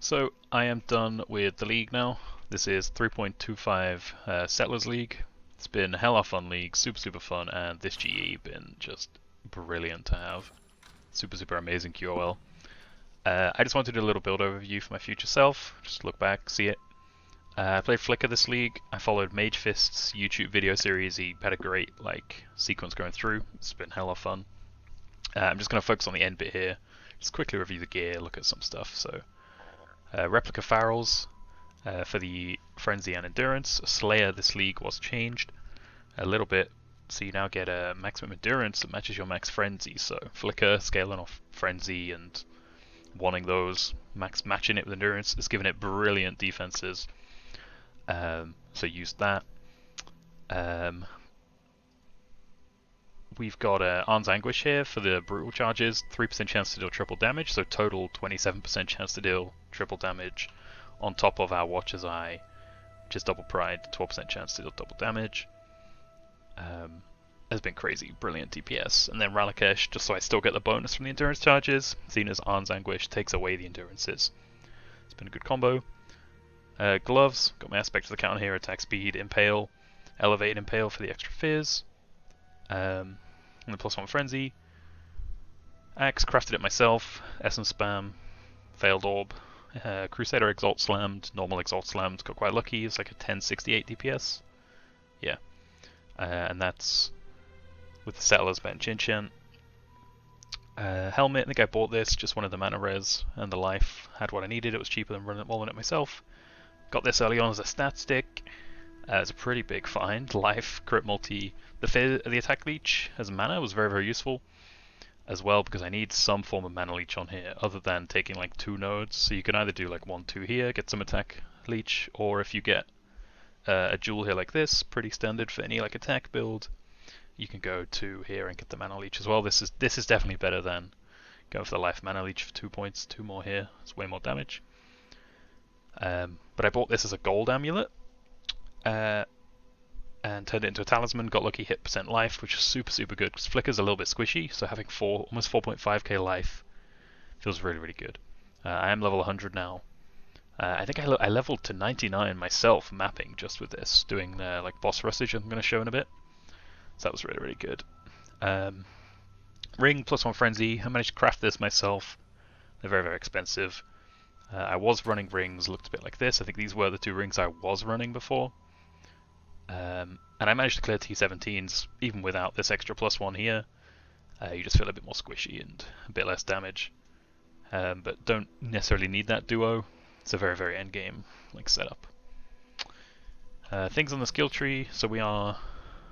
So I am done with the league now. This is 3.25 Settlers League. It's been a hella fun league, super fun, and this GE been just brilliant to have. Super amazing QOL. I just wanted to do a little build overview for my future self, just look back, see it. I played Flicker this league. I followed Magefists' YouTube video series. He had a great sequence going through. It's been hella fun. I'm just going to focus on the end bit here. Just quickly review the gear, look at some stuff. So, replica Pharaohs for the Frenzy and Endurance. Slayer this league was changed a little bit, so you now get a maximum Endurance that matches your max Frenzy. So Flicker scaling off Frenzy and wanting those, matching it with Endurance is giving it brilliant defenses. So use that. We've got Arm's Anguish here for the brutal charges, 3% chance to deal triple damage, so total 27% chance to deal triple damage on top of our Watcher's Eye, which is double pride, 12% chance to deal double damage. Has been crazy, brilliant DPS. And then Ralakesh, just so I still get the bonus from the endurance charges, seen as Arm's Anguish takes away the endurances. It's been a good combo. Gloves, got my aspect of the counter here, attack speed, Impale, elevated Impale for the extra Phys. And the +1 Frenzy. Axe, crafted it myself, Essence Spam, failed Orb. Crusader Exalt Slammed, normal Exalt Slammed, got quite lucky, it's like a 1068 DPS. Yeah. And that's with the Settlers bench enchant. Helmet, I think I bought this, just wanted the mana res and the life. Had what I needed, it was cheaper than rolling it myself. Got this early on as a stat stick. It's a pretty big find. Life, crit multi. The attack leech as mana was very useful as well, because I need some form of mana leech on here other than taking like 2 nodes. So you can either do like 1-2 here, get some attack leech, or if you get a jewel here like this, pretty standard for any attack build, you can go to here and get the mana leech as well. This is definitely better than going for the life mana leech for 2 points. 2 more here, it's way more damage. But I bought this as a gold amulet and turned it into a talisman. Got lucky, hit % life, which is super good because Flicker's a little bit squishy, so having almost 4.5k life feels really good. I am level 100 now. I think I leveled to 99 myself mapping just with this, doing boss rustage I'm going to show in a bit. So that was really good. Ring +1 Frenzy. I managed to craft this myself. They're very expensive. I was running rings, looked a bit like this. I think these were the 2 rings I was running before. And I managed to clear T17s even without this extra +1 here. You just feel a bit more squishy and a bit less damage. But don't necessarily need that duo. It's a very end game setup. Things on the skill tree. So I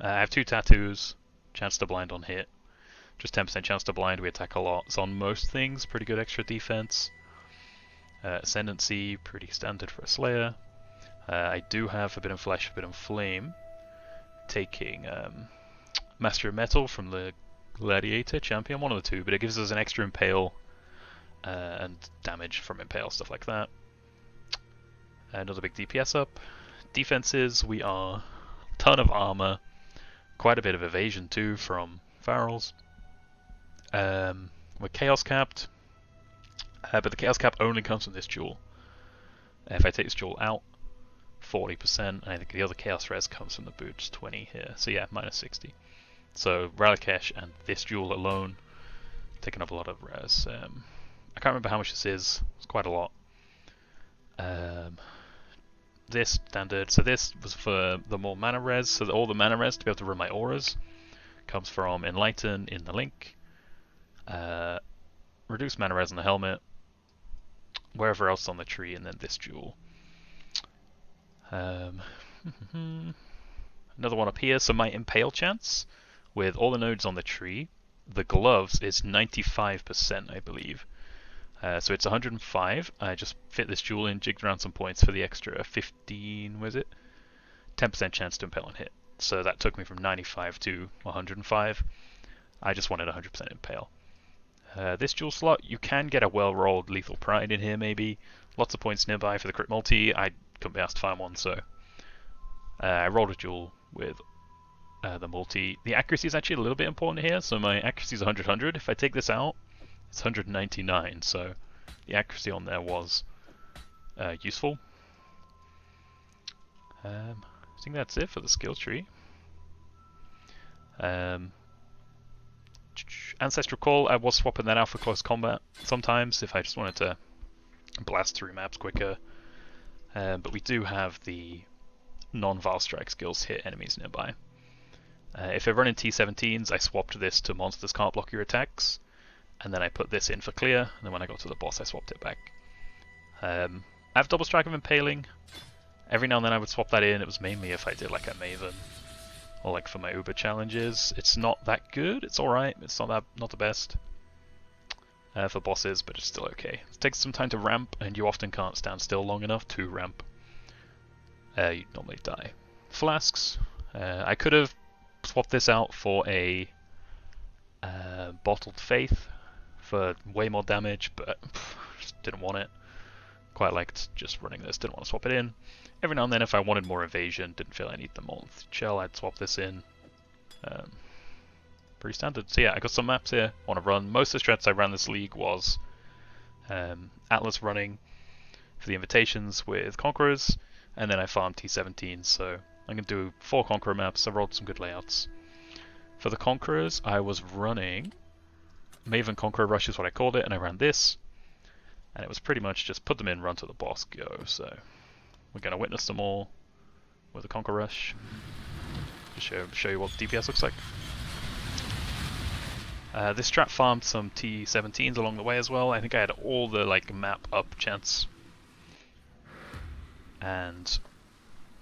have 2 tattoos, chance to blind on hit. Just 10% chance to blind, we attack a lot. So on most things, pretty good extra defense. Ascendancy, pretty standard for a Slayer. I do have Forbidden Flesh, Forbidden Flame, taking Master of Metal from the Gladiator champion, one of the 2, but it gives us an extra Impale and damage from Impale, stuff like that. Another big DPS up. Defenses, we are a ton of armor, quite a bit of evasion too from Pharaohs. We're Chaos capped. But the Chaos Cap only comes from this jewel. If I take this jewel out, 40%, and I think the other Chaos Res comes from the boots, 20 here. So yeah, minus 60. So Ralakesh and this jewel alone, taking up a lot of res. I can't remember how much this is. It's quite a lot. This standard, so this was for the more mana res, so that all the mana res to be able to run my auras comes from Enlighten in the link. Reduce mana res on the helmet, wherever else on the tree, and then this jewel. Another one up here, so my Impale chance, with all the nodes on the tree, the gloves is 95%, I believe. So it's 105, I just fit this jewel in, jigged around some points for the extra 15, was it? 10% chance to Impale and hit. So that took me from 95 to 105. I just wanted 100% Impale. This jewel slot, you can get a well-rolled Lethal Pride in here maybe. Lots of points nearby for the crit multi. I couldn't be asked to find one, so I rolled a jewel with the multi. The accuracy is actually a little bit important here, so my accuracy is 100. If I take this out, it's 199, so the accuracy on there was useful. I think that's it for the skill tree. Ancestral Call, I was swapping that out for close combat sometimes if I just wanted to blast through maps quicker. But we do have the non-Vile Strike skills hit enemies nearby. If I run in T17s, I swapped this to monsters can't block your attacks, and then I put this in for clear, and then when I got to the boss I swapped it back. I have Double Strike of Impaling. Every now and then I would swap that in. It was mainly if I did like a Maven, or like for my Uber challenges. It's not that good, it's alright, it's not the best for bosses, but it's still okay. It takes some time to ramp, and you often can't stand still long enough to ramp. You'd normally die. Flasks, I could have swapped this out for a Bottled Faith for way more damage, but just didn't want it. Quite liked just running this, didn't want to swap it in. Every now and then if I wanted more evasion, didn't feel I need the Molten Shell, I'd swap this in. Pretty standard. So yeah, I got some maps here I want to run. Most of the strats I ran this league was Atlas running for the invitations with Conquerors, and then I farmed T17, so I'm going to do 4 Conqueror maps. I rolled some good layouts. For the Conquerors, I was running Maven Conqueror Rush is what I called it, and I ran this. And it was pretty much just put them in, run to the boss, go. So we're going to witness them all with a Conquer Rush. Just show you what the DPS looks like. This strat farmed some T17s along the way as well. I think I had all the like map up chance. And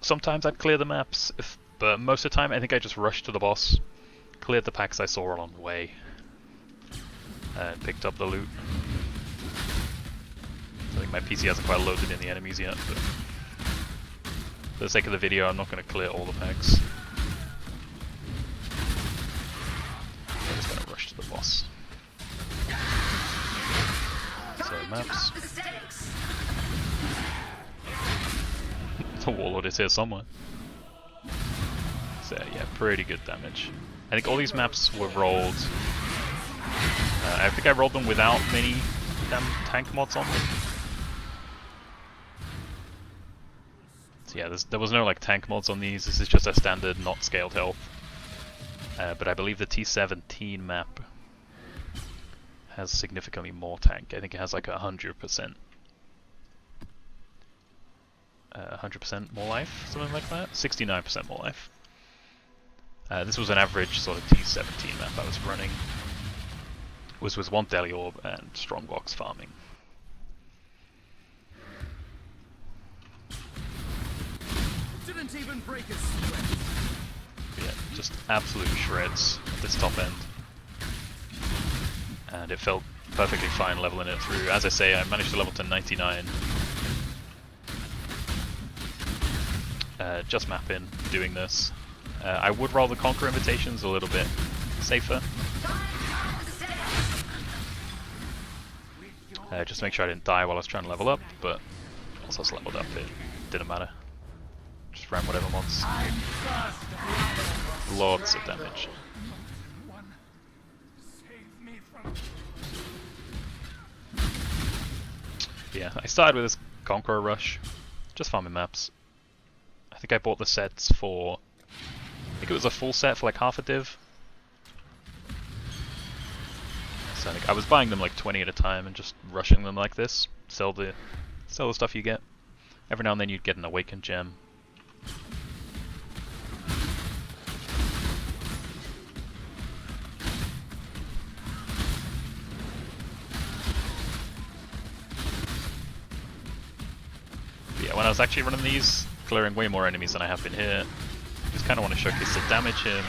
sometimes I'd clear the maps, but most of the time I think I just rushed to the boss, cleared the packs I saw along the way, and picked up the loot. I think my PC hasn't quite loaded in the enemies yet, but for the sake of the video I'm not going to clear all the packs. I'm just going to rush to the boss. So maps. The Warlord is here somewhere. So yeah, pretty good damage. I think all these maps were rolled. I think I rolled them without many tank mods on them. So yeah, there was no like tank mods on these. This is just a standard, not scaled health. But I believe the T17 map has significantly more tank. I think it has like 100%. 100% more life, something like that. 69% more life. This was an average sort of T17 map I was running. It was with 1 Deli Orb and strongbox farming. Didn't even break a sweat. Yeah, just absolute shreds at this top end. And it felt perfectly fine leveling it through. As I say, I managed to level to 99. Just mapping, doing this. I would roll the Conquer invitations a little bit safer. Just to make sure I didn't die while I was trying to level up, but once I was leveled up it didn't matter. Just ran whatever mods. Lots of damage. Yeah, I started with this Conqueror Rush, just farming maps. I think I bought the sets for, I think it was a full set for like half a div. So I think I was buying them like 20 at a time and just rushing them like this. Sell the stuff you get. Every now and then you'd get an Awakened Gem. But yeah, when I was actually running these, clearing way more enemies than I have been here. Just kind of want to showcase the damage here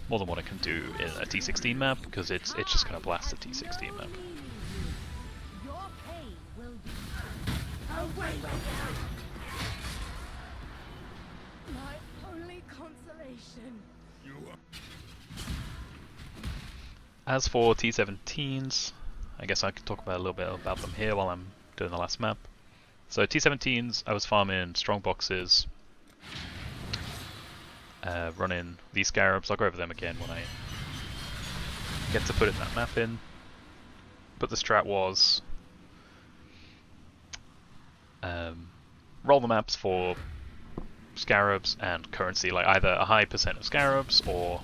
more than what I can do in a T16 map, because it's just going to blast the T16 map. My only consolation. As for T17s, I guess I could talk about a little bit about them here while I'm doing the last map. So T17s, I was farming strongboxes, running these scarabs. I'll go over them again when I get to put that map in. But the strat was roll the maps for scarabs and currency, like either a high percent of scarabs or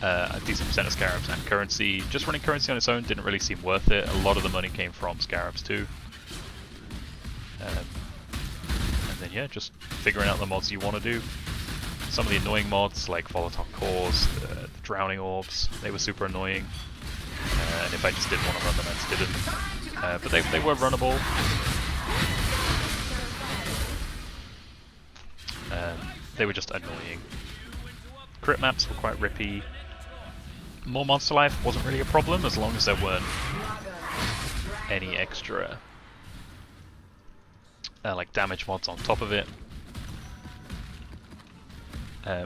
a decent percent of scarabs and currency. Just running currency on its own didn't really seem worth it. A lot of the money came from scarabs too. And then yeah, just figuring out the mods you want to do. Some of the annoying mods like volatile cores, the drowning orbs, they were super annoying. And if I just didn't want to run them, I just didn't. But they were runnable. They were just annoying. Crit maps were quite rippy. More monster life wasn't really a problem as long as there weren't any extra like damage mods on top of it.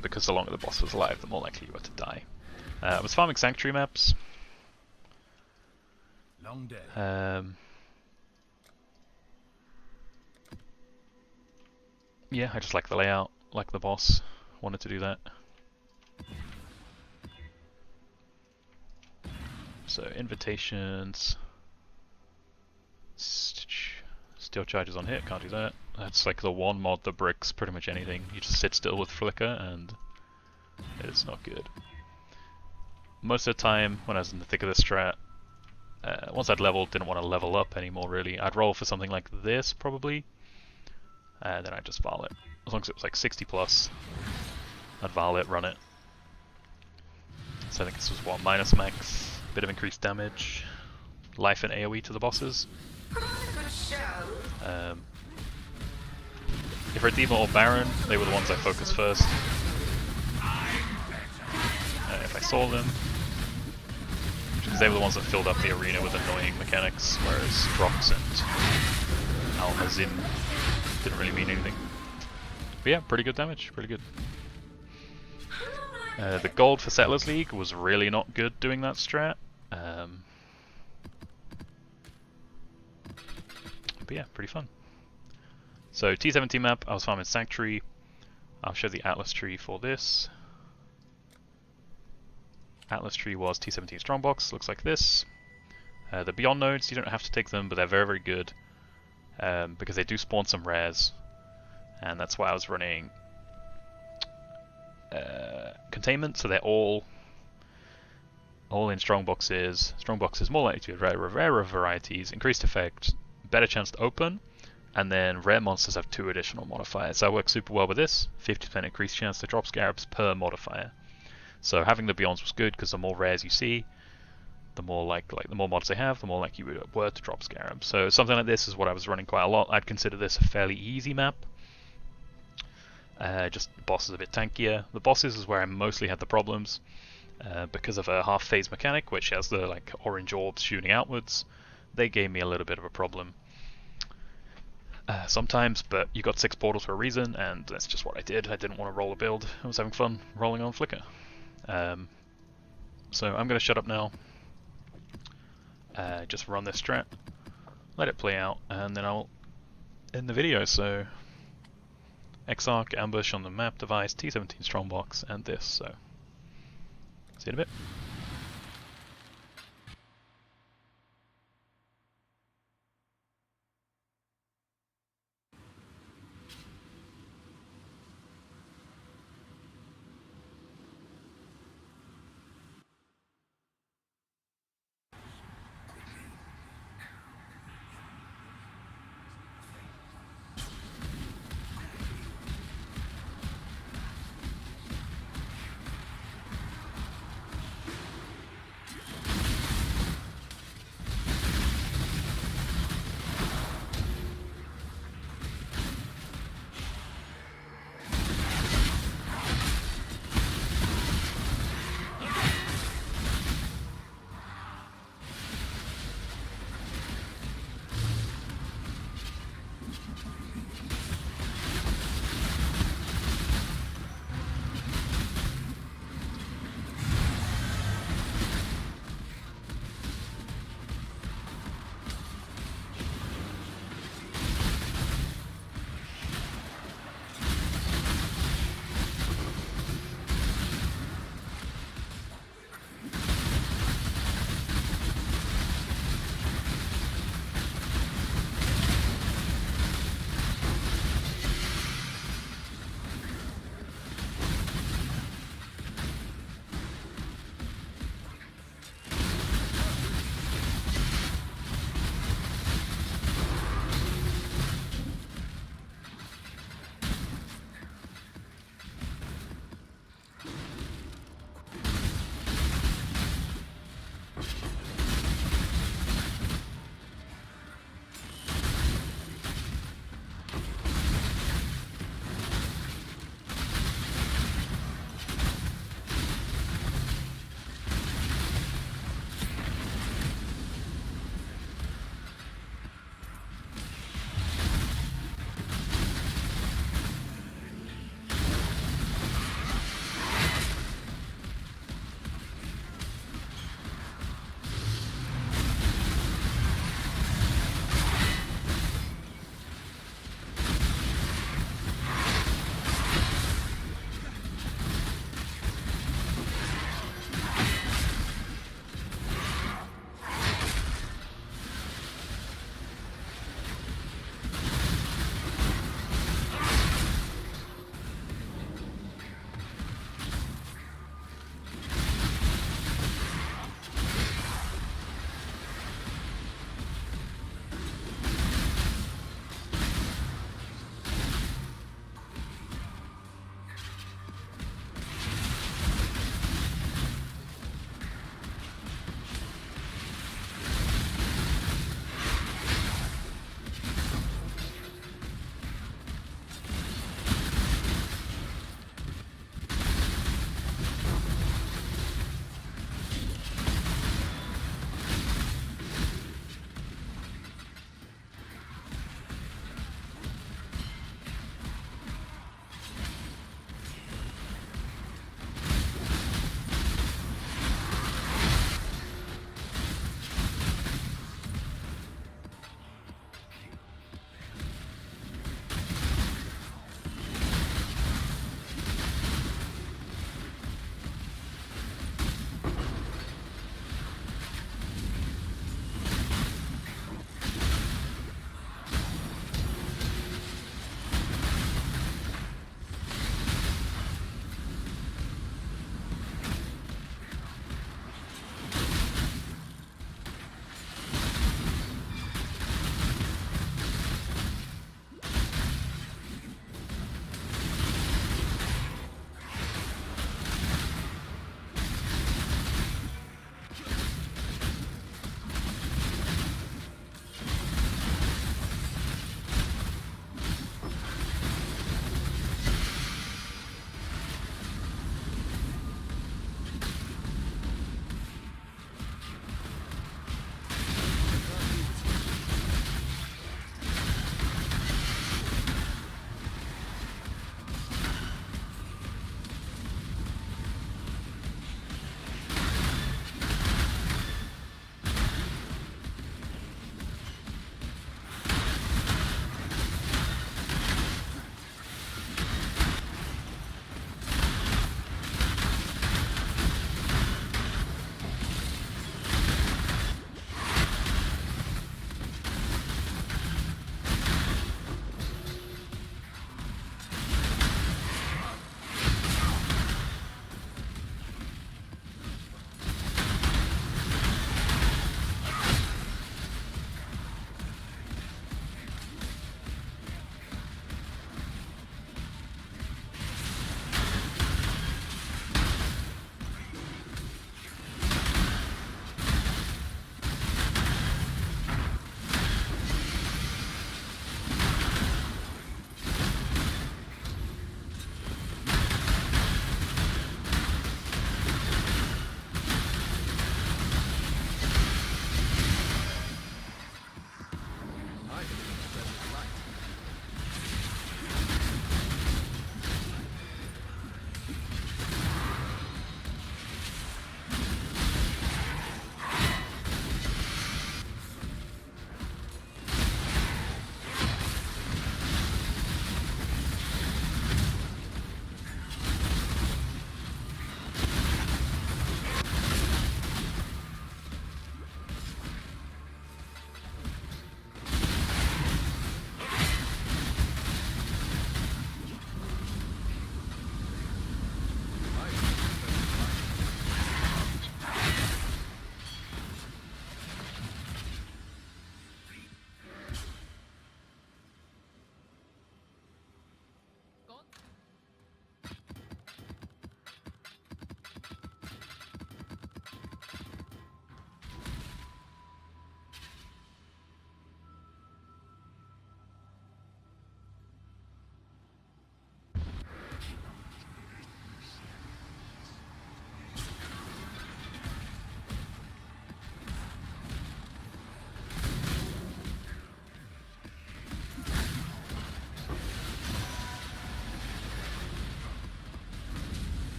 Because the longer the boss was alive, the more likely you were to die. I was farming sanctuary maps. Long day. Yeah, I just like the layout, like the boss. Wanted to do that. So invitations, steel charges on hit, can't do that. That's like the one mod that bricks pretty much anything. You just sit still with flicker and it's not good. Most of the time when I was in the thick of the strat, once I'd leveled, didn't want to level up anymore really. I'd roll for something like this probably, and then I'd just Val it. As long as it was like 60 plus, I'd Val it, run it. So I think this was what, minus max, bit of increased damage, life and AoE to the bosses. If Redeemer or Baron, they were the ones I focused first. If I saw them, because they were the ones that filled up the arena with annoying mechanics, whereas Drox and Almazin didn't really mean anything. But yeah, pretty good damage, pretty good. The gold for Settlers League was really not good doing that strat. But yeah, pretty fun. So T17 map, I was farming Sanctuary. I'll show the Atlas tree for this. Atlas tree was T17 strongbox, looks like this. The Beyond nodes, you don't have to take them, but they're very, very good. Because they do spawn some rares. And that's why I was running containment, so they're all in strongboxes. Strongbox is more likely to be rarer varieties, increased effect, better chance to open, and then rare monsters have 2 additional modifiers. So I work super well with this, 50% increased chance to drop scarabs per modifier. So having the Beyonds was good because the more rares you see, the more the more mods they have, the more likely you were to drop scarabs. So something like this is what I was running quite a lot. I'd consider this a fairly easy map. Just the boss is a bit tankier. The bosses is where I mostly had the problems because of a half phase mechanic, which has the orange orbs shooting outwards. They gave me a little bit of a problem sometimes, but you got 6 portals for a reason, and that's just what I did. I didn't want to roll a build. I was having fun rolling on Flicker. So I'm going to shut up now. Just run this strat, let it play out, and then I'll end the video. So Exarch, ambush on the map device, T17 strongbox, and this. So see you in a bit.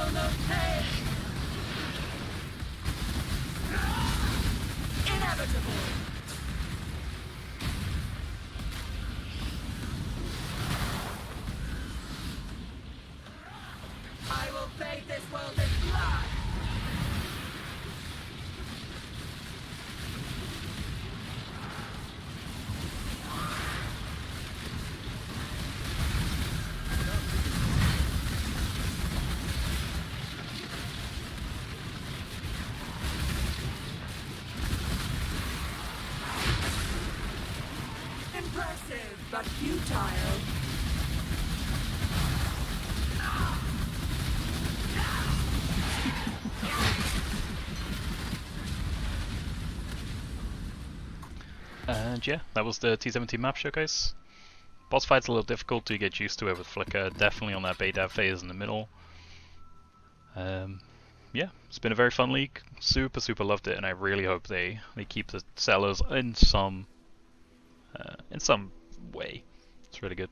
will know pain. Inevitable. I will bathe this world in blood. Impressive, but futile. And yeah, that was the T17 map showcase. Boss fight's a little difficult to get used to it with Flicker, definitely on that beta phase in the middle. Yeah, it's been a very fun league. Super loved it, and I really hope they keep the sellers in some way. It's really good.